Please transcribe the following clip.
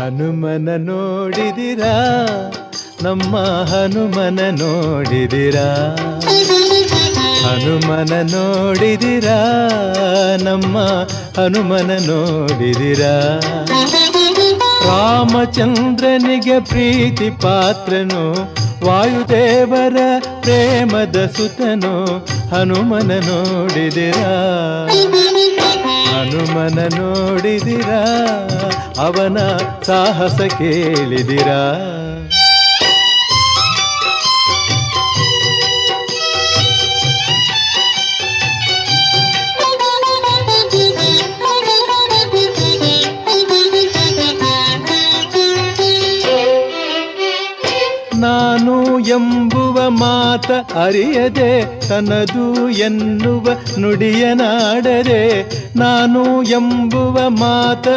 ಹನುಮನ ನೋಡಿದಿರಾ, ನಮ್ಮ ಹನುಮನ ನೋಡಿದಿರಾ? ಹನುಮನ ನೋಡಿದಿರಾ, ನಮ್ಮ ಹನುಮನ ನೋಡಿದಿರಾ? ರಾಮಚಂದ್ರನಿಗೆ ಪ್ರೀತಿ ಪಾತ್ರನು, ವಾಯುದೇವರ ಪ್ರೇಮದ ಸುತನು, ಹನುಮನ ನೋಡಿದಿರಾ? ಹನುಮನ ನೋಡಿದಿರಾ, ಅವನ ಸಾಹಸ ಕೇಳಿದಿರಾ? ನಾನು ಎಂಬುವ ಮಾತ ಅರಿಯದೆ, ತನದು ಎನ್ನುವ ನುಡಿಯನಾಡದೆ, ನಾನು ಎಂಬುವ ಮಾತ